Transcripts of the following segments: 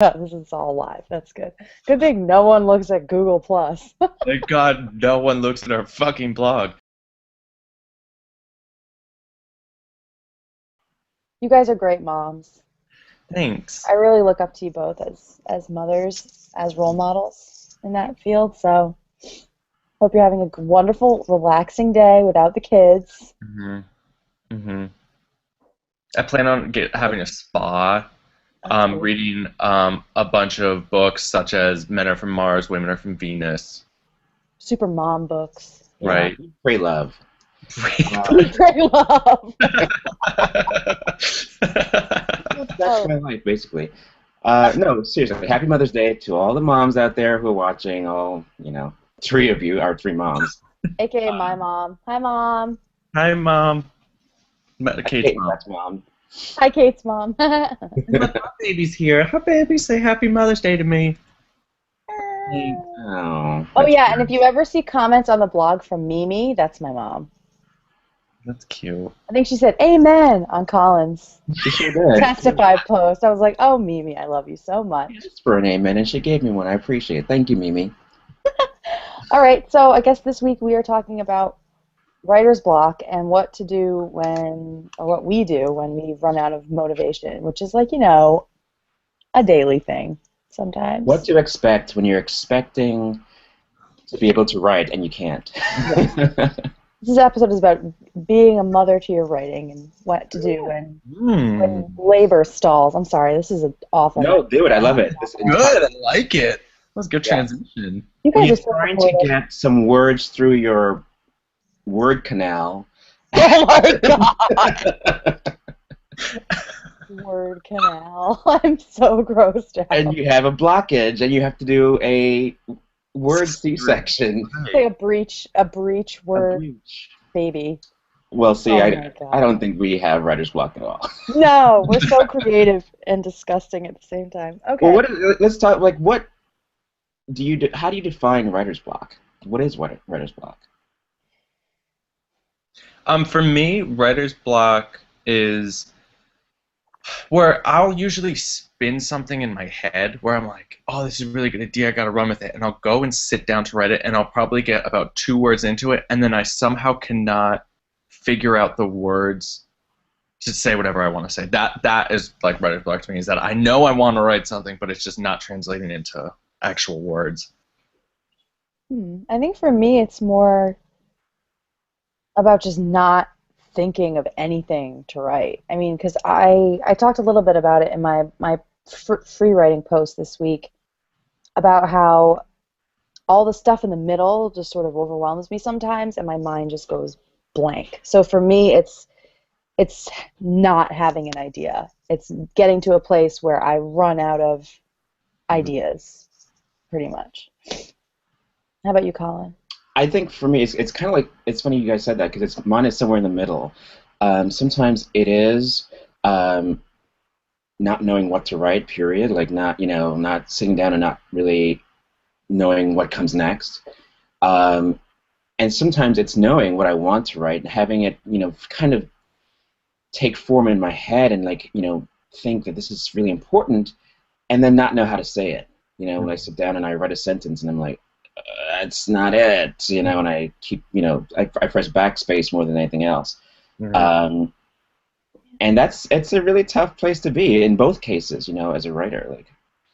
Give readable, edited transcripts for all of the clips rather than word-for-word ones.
This is all live. That's good. Good thing no one looks at Google Plus. Thank God no one looks at our fucking blog. You guys are great moms. Thanks. I really look up to you both as mothers, as role models in that field. So hope you're having a wonderful, relaxing day without the kids. hmm hmm I plan on having a spa, That's great. reading a bunch of books such as Men Are From Mars, Women Are From Venus. Super mom books. Yeah. Right. Pray love. Eat, pray, love. That's Oh, my life, basically. No, seriously. Happy Mother's Day to all the moms out there who are watching. All three of you, our three moms. AKA my mom. Hi, mom. Hi, Mom. Kate's Kate, mom. that's mom. Hi, Kate's mom. My baby's here. Hi, baby. Say Happy Mother's Day to me. Thanks. Oh, Oh that's yeah, and if you ever see comments on the blog from Mimi, that's my mom. That's cute. I think she said "Amen" on Colin's she sure did. testify post. I was like, "Oh, Mimi, I love you so much." Just for an amen, and she gave me one. I appreciate it. Thank you, Mimi. All right, so I guess this week we are talking about writer's block and what to do or what we do when we run out of motivation, which is like, a daily thing What sometimes. to expect when you're expecting to be able to write and you can't? Yeah. This episode is about being a mother to your writing and what to do when Mm, labor stalls. I'm sorry, this is an awful No, do it. I love it. This entire good. I like it. That's a good yeah. transition. You When guys you're are so trying to supportive. get some words through your word canal, Oh my God. Word canal. I'm so grossed and out. you have a blockage, and you have to do a word C-section. Say a breach A word breach. baby. Well, see, Oh I, my I God. don't think we have writer's block at all. No, we're so creative and disgusting at the same time. Well, Okay. let's talk, like, what how do you define writer's block? What is writer's block? For me, writer's block is where I'll usually spin something in my head where I'm like, oh, this is a really good idea, I gotta run with it. And I'll go and sit down to write it, and I'll probably get about 2 words into it, and then I somehow cannot figure out the words to say whatever I want to say. That is like writer's block to me, is that I know I want to write something, but it's just not translating into actual words. I think for me it's more about just not thinking of anything to write. I mean, because I talked a little bit about it in my free writing post this week about how all the stuff in the middle just sort of overwhelms me sometimes, and my mind just goes blank. So for me, it's not having an idea. It's getting to a place where I run out of Mhm. ideas, pretty much. How about you, Colin? I think for me, it's kind of like it's funny you guys said that because it's mine is somewhere in the middle. Sometimes it is um, not knowing what to write. Period. Like not sitting down and not really knowing what comes next. Um, and sometimes it's knowing what I want to write and having it, kind of take form in my head and think that this is really important, and then not know how to say it. When I sit down and I write a sentence and I'm like, that's not it. And I keep, I press backspace more than anything else. Mhm. Um, and it's a really tough place to be in both cases, as a writer.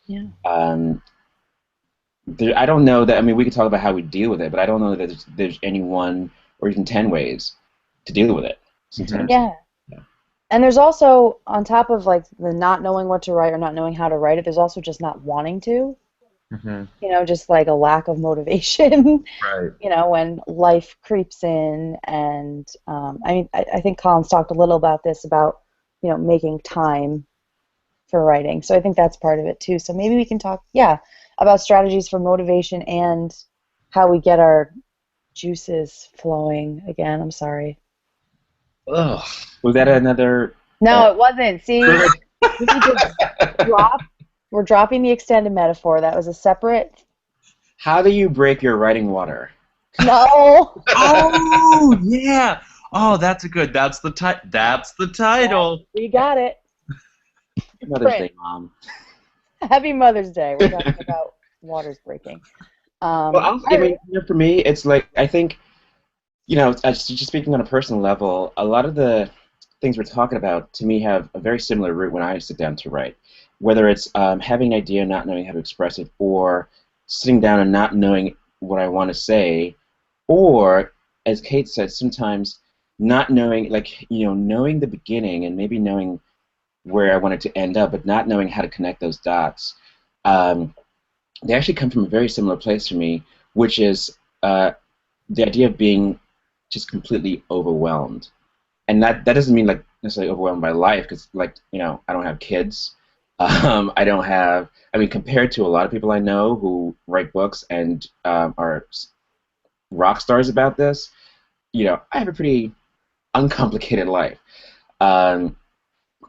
Yeah. Um, I don't know that. I mean, we could talk about how we deal with it, but I don't know that there's any one or even 10 ways to deal with it. Mhm. Sometimes, Yeah. yeah. And there's also, on top of like the not knowing what to write or not knowing how to write it, there's also just not wanting to, Mhm. just like a lack of motivation, Right. when life creeps in. And I mean, I think Colin's talked a little about this, about, making time for writing. So I think that's part of it too. So maybe we can talk, yeah, about strategies for motivation and how we get our juices flowing again. I'm sorry. Ugh. Was that another? Uh, No, it wasn't. See, we need to drop. We're dropping the extended metaphor. That was a separate. how do you break your writing water? No. Oh yeah. Oh, that's a good. That's the Yeah, title. we got it. Mother's Print. Day, Mom. Happy Mother's Day. We're talking about waters breaking. Well, I All right. mean, for me, it's like I think just speaking on a personal level, a lot of the things we're talking about to me have a very similar root when I sit down to write. Whether it's having an idea, not knowing how to express it, or sitting down and not knowing what I want to say, or as Kate said, sometimes not knowing, like knowing the beginning and maybe knowing where I want it to end up, but not knowing how to connect those dots. Um, they actually come from a very similar place for me, which is the idea of being just completely overwhelmed. And that doesn't mean like necessarily overwhelmed by life, because like I don't have kids. I don't have. I mean, compared to a lot of people I know who write books and are rock stars about this, I have a pretty uncomplicated life. Um,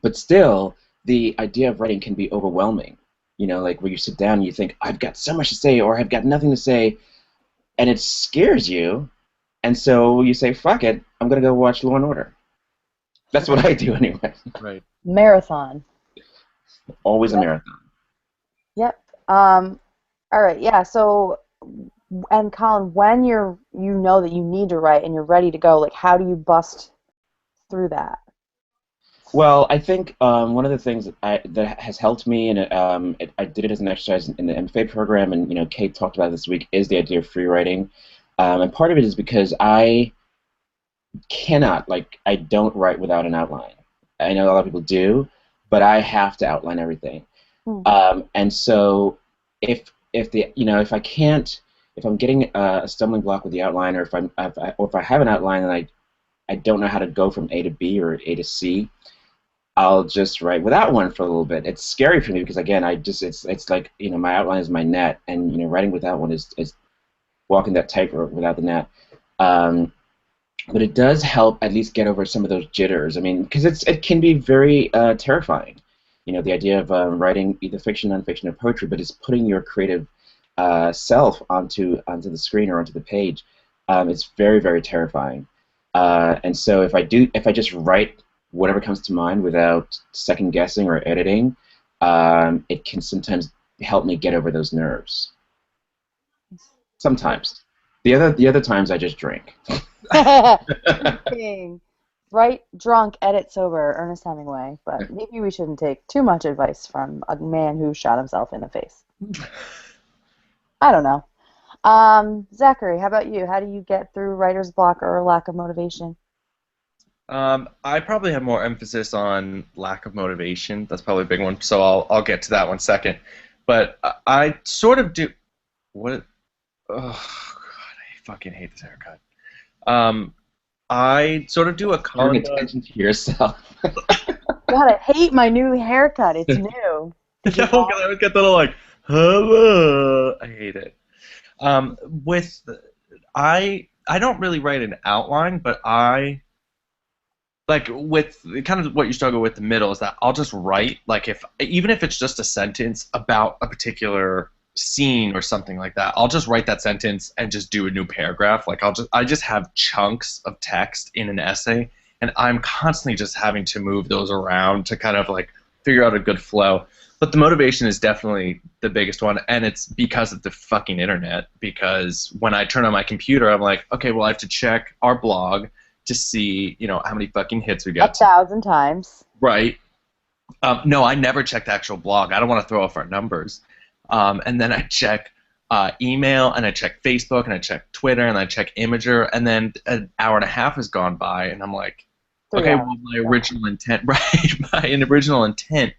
but still, the idea of writing can be overwhelming. Like where you sit down and you think, I've got so much to say, or I've got nothing to say, and it scares you, and so you say, fuck it, I'm gonna go watch Law and Order. That's what I do anyway. Right. Marathon. Always a Yep. marathon. Yep. All right. Yeah. So, and Colin, when you know that you need to write and you're ready to go, like, how do you bust through that? Well, I think one of the things that has helped me, and I did it as an exercise in the MFA program, and Kate talked about it this week, is the idea of free writing, and part of it is because I cannot, like, I don't write without an outline. I know a lot of people do, but I have to outline everything. Hmm. And so if I can't, if I'm getting a stumbling block with the outline, or if I have an outline and I don't know how to go from A to B or A to C, I'll just write without one for a little bit. It's scary for me because again, it's like my outline is my net, and writing without one is walking that tightrope without the net. Um, but it does help at least get over some of those jitters. I mean, because it can be very terrifying. The idea of writing either fiction, nonfiction, or poetry, but it's putting your creative self onto the screen or onto the page. It's very, very terrifying. And so if I just write whatever comes to mind without second guessing or editing, it can sometimes help me get over those nerves. Sometimes. The other times I just drink. Drinking. Write drunk, edit sober, Ernest Hemingway. But maybe we shouldn't take too much advice from a man who shot himself in the face. I don't know. Zachary, how about you? How do you get through writer's block or lack of motivation? I probably have more emphasis on lack of motivation. That's probably a big one. So I'll get to that one second. But I sort of do. What? Oh God, I fucking hate this haircut. Um, I sort of do what Turn Colin does. attention to yourself. God, I hate my new haircut. It's new. Did you No, 'cause I always get the little like, hello. I hate it. With I don't really write an outline, but I like with kind of what you struggle with the middle is that I'll just write like if even if it's just a sentence about a particular scene or something like that, I'll just write that sentence and just do a new paragraph. Like I just have chunks of text in an essay, and I'm constantly just having to move those around to kind of like figure out a good flow. But the motivation is definitely the biggest one, and it's because of the fucking internet. Because when I turn on my computer, I'm like, okay, well, I have to check our blog to see, how many fucking hits we a got. thousand times? Right. No, I never check the actual blog. I don't want to throw off our numbers. And then I check email, and I check Facebook, and I check Twitter, and I check Imager, and then an hour and a half has gone by, and I'm like, Three okay, hours. well, my original intent, right, my original intent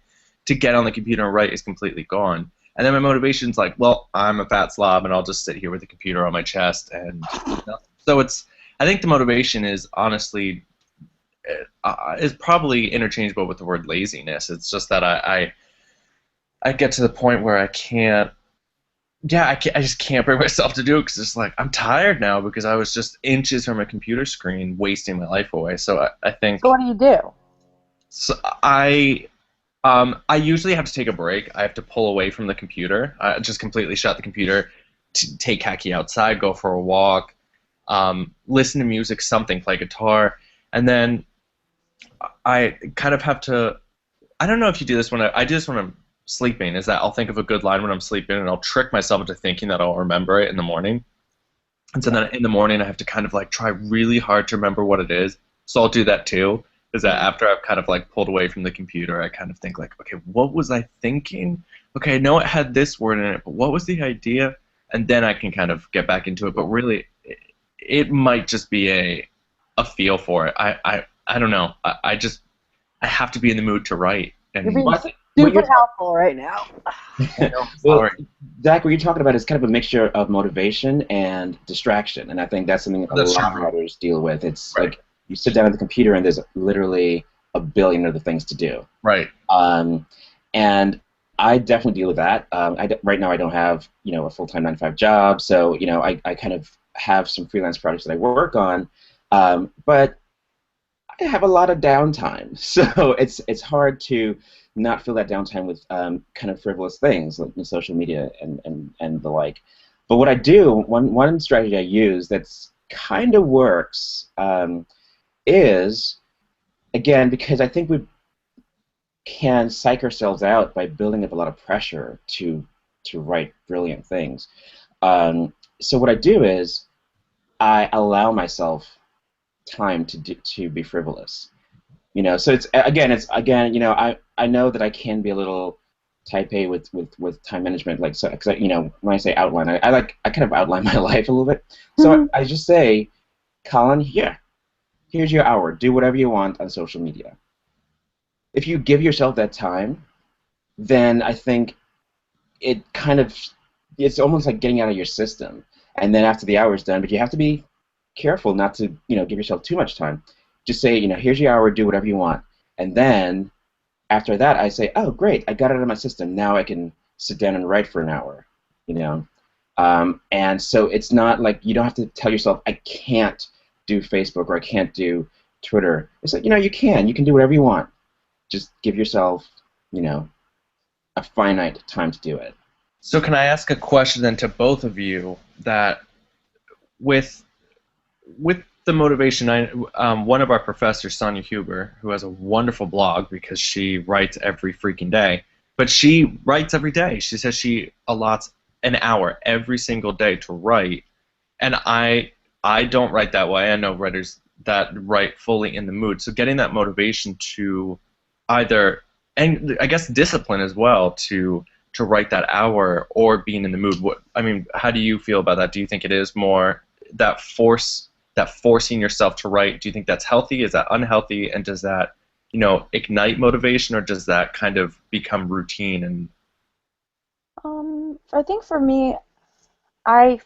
to get on the computer and write is completely gone. And then my motivation's like, well, I'm a fat slob, and I'll just sit here with the computer on my chest, and so I think the motivation is honestly is probably interchangeable with the word laziness. It's just that I get to the point where I can't. Yeah, I just can't bring myself to do it because it's like I'm tired now because I was just inches from a computer screen wasting my life away. So I think So what do you do? so I usually have to take a break. I have to pull away from the computer. I just completely shut the computer, take Haki outside, go for a walk, listen to music, something, play guitar, and then I kind of have to. I don't know if you do this when I do this when I'm sleeping is that I'll think of a good line when I'm sleeping, and I'll trick myself into thinking that I'll remember it in the morning. And so then in the morning, I have to kind of like try really hard to remember what it is. So I'll do that too. Is that after I've kind of like pulled away from the computer, I kind of think like, okay, what was I thinking? Okay, I know it had this word in it, but what was the idea? And then I can kind of get back into it. But really, it might just be a feel for it. I don't know. I just I have to be in the mood to write. You're And being Well, I think what super you're helpful right now. I know, well, sorry, Zach, what you're talking about is kind of a mixture of motivation and distraction, and I think that's something a that's lot of true. writers deal with. It's Right, like you sit down at the computer and there's literally a billion other things to do. right. Um, and I definitely deal with that. Right now I don't have, a full-time 9 to 5 job, so, I kind of have some freelance projects that I work on, but I have a lot of downtime, so it's hard to not fill that downtime with kind of frivolous things like social media and the like. But what I do, one strategy I use that's kind of works is, again, because I think we can psych ourselves out by building up a lot of pressure to write brilliant things. So what I do is I allow myself time to be frivolous. So it's again, I know that I can be a little type A with time management, like, so because when I say outline, I kind of outline my life a little bit. So I just say, Colin, here's your hour. Do whatever you want on social media. If you give yourself that time, then I think it kind of it's almost like getting out of your system. And then after the hour is done, but you have to be careful not to give yourself too much time. Just say, here's your hour, do whatever you want. And then after that, I say, oh, great, I got it out of my system. Now I can sit down and write for an hour. You know, and so it's not like you don't have to tell yourself, I can't do Facebook or I can't do Twitter. It's like, you can do whatever you want. Just give yourself, a finite time to do it. So can I ask a question then to both of you that with with the motivation, one of our professors, Sonia Huber, who has a wonderful blog because she writes every freaking day, but she writes every day. She says she allots an hour every single day to write, and I don't write that way. I know writers that write fully in the mood. So getting that motivation to either, and I guess discipline as well, to write that hour or being in the mood. What I mean, how do you feel about that? Do you think it is more that forcing yourself to write? Do you think that's healthy? Is that unhealthy? And does that, ignite motivation, or does that kind of become routine? And I think for me, I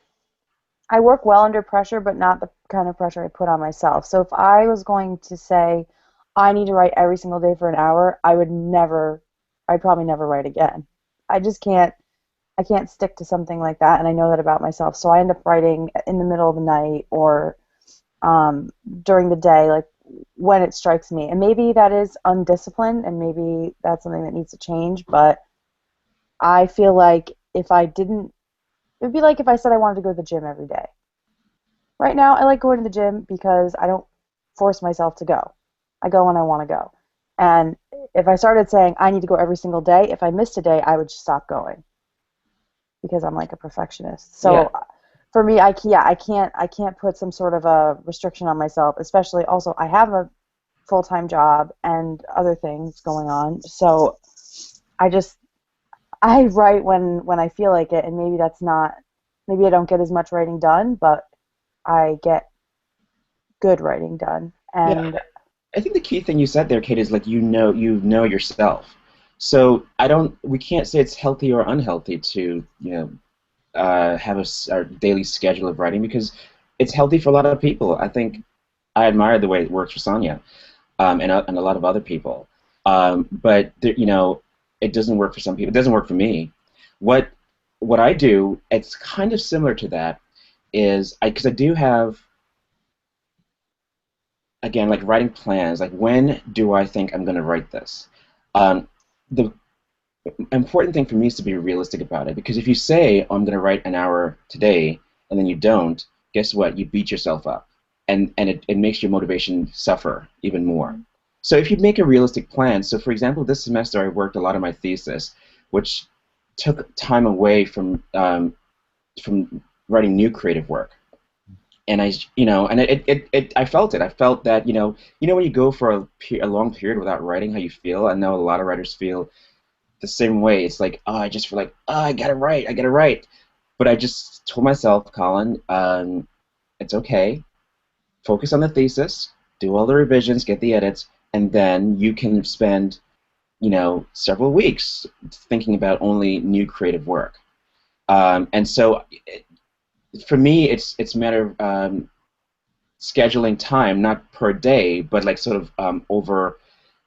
I work well under pressure, but not the kind of pressure I put on myself. So if I was going to say I need to write every single day for an hour, I'd probably never write again. I just can't, I can't stick to something like that, and I know that about myself. So I end up writing in the middle of the night or during the day, like when it strikes me. And maybe that is undisciplined, and maybe that's something that needs to change, but I feel like if I didn't, it would be like if I said I wanted to go to the gym every day. Right now, I like going to the gym because I don't force myself to go. I go when I want to go. And if I started saying I need to go every single day, if I missed a day, I would just stop going because I'm like a perfectionist. Yeah. So for me, I can't put some sort of a restriction on myself. Especially also, I have a full-time job and other things going on. So I just I write when I feel like it, and maybe that's not, maybe I don't get as much writing done, but I get good writing done. Yeah, And I think the key thing you said there, Kate, is like you know yourself. So we can't say it's healthy or unhealthy to have our daily schedule of writing because it's healthy for a lot of people. I think I admire the way it works for Sonia, and a lot of other people. But it doesn't work for some people. It doesn't work for me. What what I do, it's kind of similar to that, is because I do have, again, like writing plans. Like, when do I think I'm going to write this? Um, the important thing for me is to be realistic about it, because if you say, oh, I'm going to write an hour today and then you don't, guess what? You beat yourself up, and it makes your motivation suffer even more. So if you make a realistic plan, so for example, this semester I worked a lot on my thesis. which took time away from writing new creative work. And I felt it. I felt that when you go for a long period without writing, how you feel. I know a lot of writers feel the same way. It's like, oh, I just feel like, oh, I gotta write. But I just told myself, Colin, it's okay. Focus on the thesis, do all the revisions, get the edits, and then you can spend, several weeks thinking about only new creative work. And so, for me, it's a matter of scheduling time, not per day, but like sort of over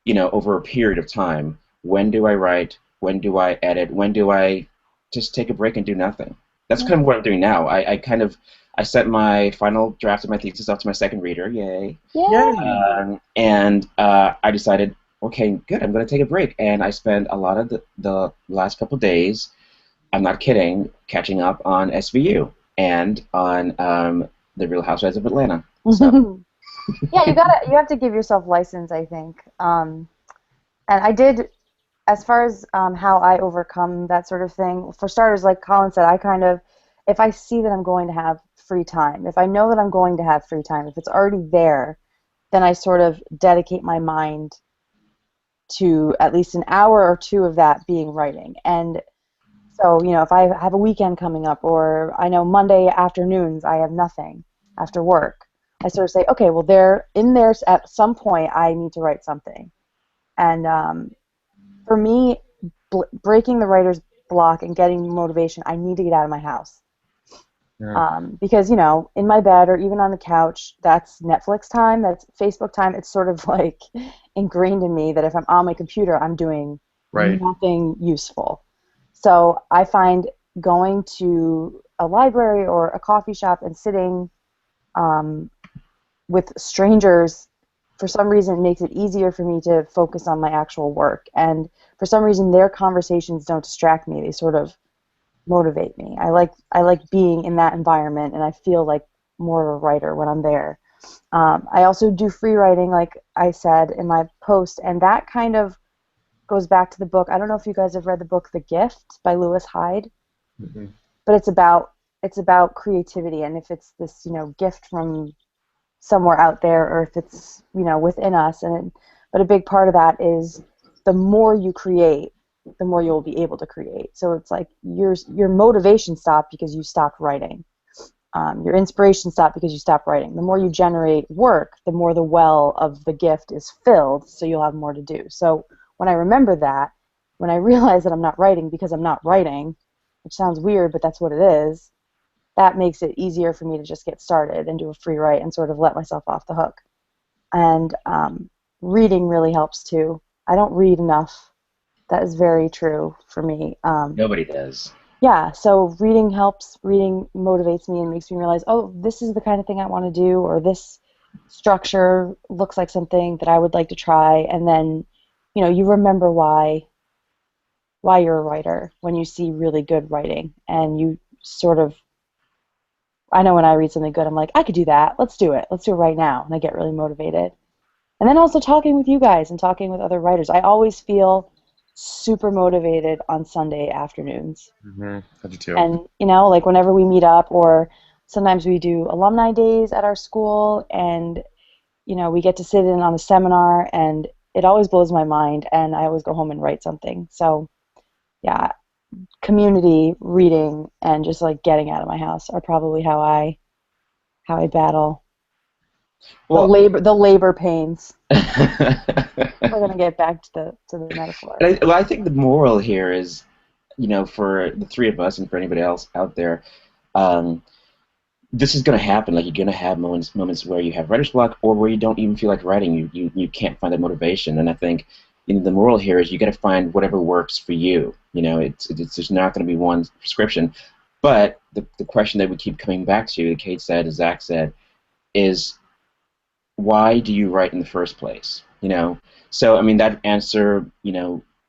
a period of time. When do I write? When do I edit? When do I just take a break and do nothing? That's kind of what I'm doing now. I sent my final draft of my thesis off to my second reader. Yay! Yay. And I decided, okay, good. I'm going to take a break, and I spent a lot of the last couple days. I'm not kidding, catching up on SVU and on the Real Housewives of Atlanta. So. Yeah, you have to give yourself license, I think. And I did, as far as how I overcome that sort of thing, for starters, like Colin said, I kind of, if I see that I'm going to have free time, if I know that I'm going to have free time, if it's already there, then I sort of dedicate my mind to at least an hour or two of that being writing. And so, if I have a weekend coming up, or I know Monday afternoons I have nothing after work, I sort of say, okay, well, there at some point I need to write something. And for me, breaking the writer's block and getting motivation, I need to get out of my house. Yeah. Because, in my bed or even on the couch, that's Netflix time, that's Facebook time. It's sort of like ingrained in me that if I'm on my computer, I'm doing Right. nothing useful. So I find going to a library or a coffee shop and sitting with strangers, for some reason, it makes it easier for me to focus on my actual work. And for some reason, their conversations don't distract me. They sort of motivate me. I like being in that environment, and I feel like more of a writer when I'm there. I also do free writing, like I said in my post, and that kind of goes back to the book. I don't know if you guys have read the book The Gift by Lewis Hyde, Mm-hmm. but it's about creativity, and if it's this gift from somewhere out there, or if it's within us. But a big part of that is the more you create, the more you'll be able to create. So it's like your motivation stopped because you stopped writing. Your inspiration stopped because you stopped writing. The more you generate work, the more the well of the gift is filled, so you'll have more to do. So when I remember that, when I realize that I'm not writing because I'm not writing, which sounds weird, but that's what it is, that makes it easier for me to just get started and do a free write and sort of let myself off the hook. And reading really helps too. I don't read enough. That is very true for me. Nobody does. Yeah, so reading helps. Reading motivates me and makes me realize, oh, this is the kind of thing I want to do, or this structure looks like something that I would like to try. And then, you remember why you're a writer when you see really good writing, and you sort of, I know when I read something good, I'm like, I could do that. Let's do it. Let's do it right now. And I get really motivated. And then also talking with you guys and talking with other writers. I always feel super motivated on Sunday afternoons. Mm-hmm. I do too. And, like whenever we meet up, or sometimes we do alumni days at our school, and, we get to sit in on a seminar, and it always blows my mind, and I always go home and write something. So, yeah, community, reading, and just like getting out of my house are probably how I battle Well, the labor pains. I, We're gonna get back to the metaphor. well, I think the moral here is, for the three of us and for anybody else out there, um, this is going to happen. Like, you're going to have moments where you have writer's block, or where you don't even feel like writing. You can't find that motivation. And I think, the moral here is you got to find whatever works for you. It's there's not going to be one prescription. But the question that we keep coming back to, that Kate said, as Zach said, is, why do you write in the first place? So I mean, that answer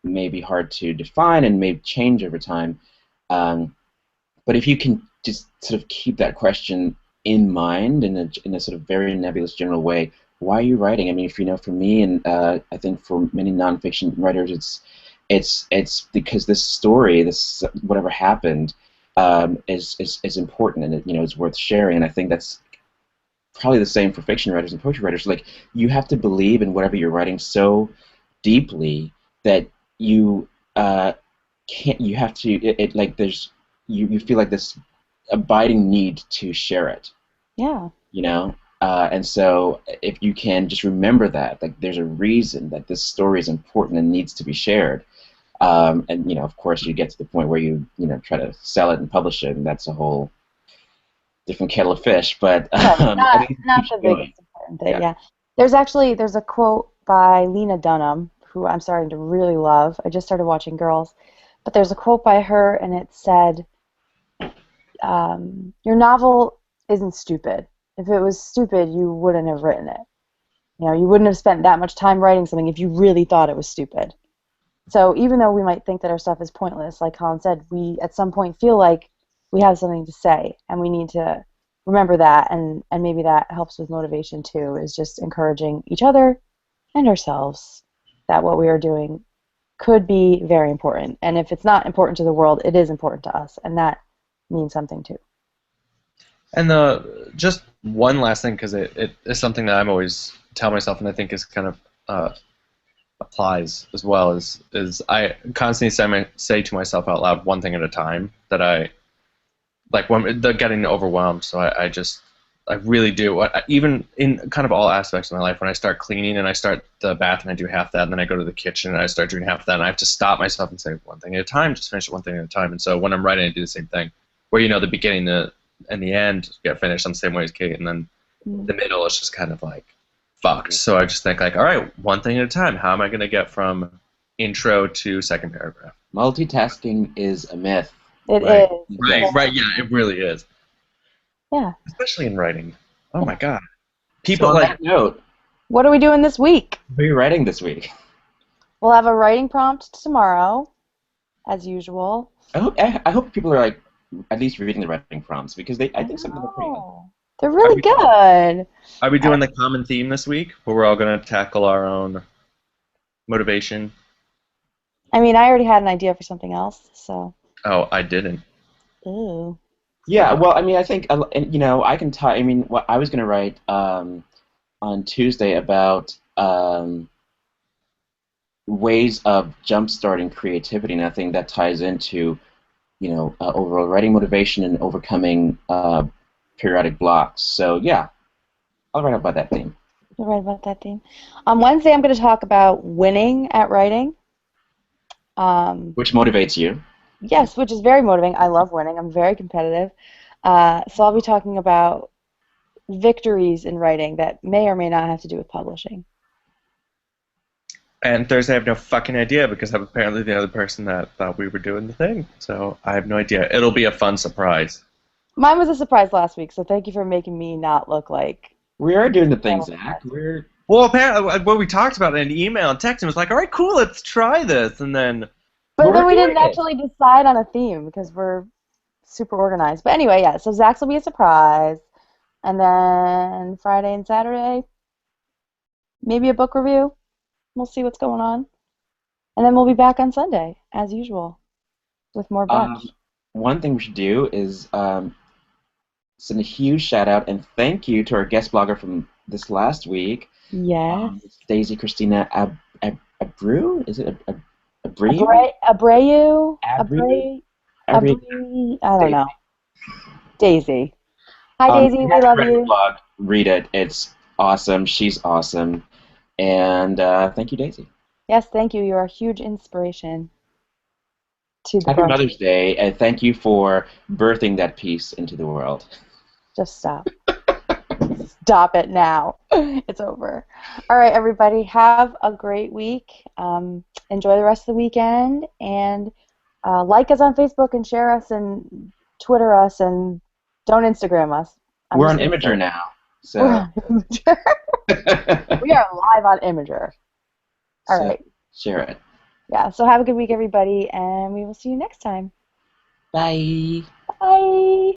may be hard to define and may change over time. But if you can just sort of keep that question in mind in a sort of very nebulous general way, why are you writing? I mean, if for me, and I think for many nonfiction writers, it's because this story, this whatever happened, is important, and is worth sharing. And I think that's probably the same for fiction writers and poetry writers. Like, you have to believe in whatever you're writing so deeply that you can't. You have to. Like there's you feel like this abiding need to share it. Yeah. And so if you can just remember that, like, there's a reason that this story is important and needs to be shared. And of course, you get to the point where try to sell it and publish it, and that's a whole different kettle of fish. But Right. I think it Not keeps the going. biggest important thing. Yeah. Yeah. There's a quote by Lena Dunham, who I'm starting to really love. I just started watching Girls, but there's a quote by her, and it said, "Your novel isn't stupid. If it was stupid, you wouldn't have written it. You wouldn't have spent that much time writing something if you really thought it was stupid." So even though we might think that our stuff is pointless, like Colin said, we at some point feel like we have something to say, and we need to remember that, and maybe that helps with motivation too, is just encouraging each other and ourselves that what we are doing could be very important. And if it's not important to the world, it is important to us, and that means something too. And just one last thing, because it is something that I'm always tell myself, and I think is kind of applies as well, is I constantly say to myself out loud one thing at a time, that I like when the getting overwhelmed. So I really do. Even in kind of all aspects of my life, when I start cleaning and I start the bath and I do half that, and then I go to the kitchen and I start doing half that, and I have to stop myself and say one thing at a time, just finish it one thing at a time. And so when I'm writing, I do the same thing, where the beginning, and the end get finished on the same way as Kate, and then the middle is just kind of like fucked. So I just think like, all right, one thing at a time. How am I going to get from intro to second paragraph? Multitasking is a myth. It Right. is. Right. Yeah, it really is. Yeah. Especially in writing. Oh my God. So People on like. that note, What are we doing this week? what are you writing this week? We'll have a writing prompt tomorrow, as usual. I hope people are like at least reading the writing prompts, because I think some of them are pretty good. Oh, they're really good. Are we doing the common theme this week, where we're all going to tackle our own motivation? I mean, I already had an idea for something else, so. Oh, I didn't. Ooh. Yeah, well, I mean, I think I can I mean, what I was going to write on Tuesday about ways of jump-starting creativity, and I think that ties into overall writing motivation and overcoming periodic blocks. So yeah, I'll write about that theme. You're right about that theme. On Wednesday, I'm going to talk about winning at writing. Which motivates you? Yes, which is very motivating. I love winning. I'm very competitive. So I'll be talking about victories in writing that may or may not have to do with publishing. And Thursday, I have no fucking idea, because I'm apparently the other person that thought we were doing the thing. So I have no idea. It'll be a fun surprise. Mine was a surprise last week, so thank you for making me not look like. We are doing the thing, Zach. Well, apparently, what we talked about in an email and text, and was like, all right, cool, let's try this. And then. But then we doing didn't it. actually decide on a theme because we're super organized. But anyway, yeah, so Zach's will be a surprise. And then Friday and Saturday, maybe a book review. We'll see what's going on. And then we'll be back on Sunday, as usual, with more brunch. One thing we should do is send a huge shout out and thank you to our guest blogger from this last week. Yes. Daisy Christina Abreu? Is it Abreu? Abreu? Abreu? Abreu? I don't know. Daisy. Hi, Daisy. We love you. Blog. Read it. It's awesome. She's awesome. And thank you, Daisy. Yes, thank you. You're a huge inspiration to the Happy brunch. Mother's Day, and thank you for birthing that piece into the world. Just stop. Stop it now. It's over. All right, everybody. Have a great week. Enjoy the rest of the weekend. And like us on Facebook and share us and Twitter us and don't Instagram us. We're on Imager now. So. We're on Imager. We are live on Imager. All right. Share it. Yeah, so have a good week, everybody, and we will see you next time. Bye. Bye.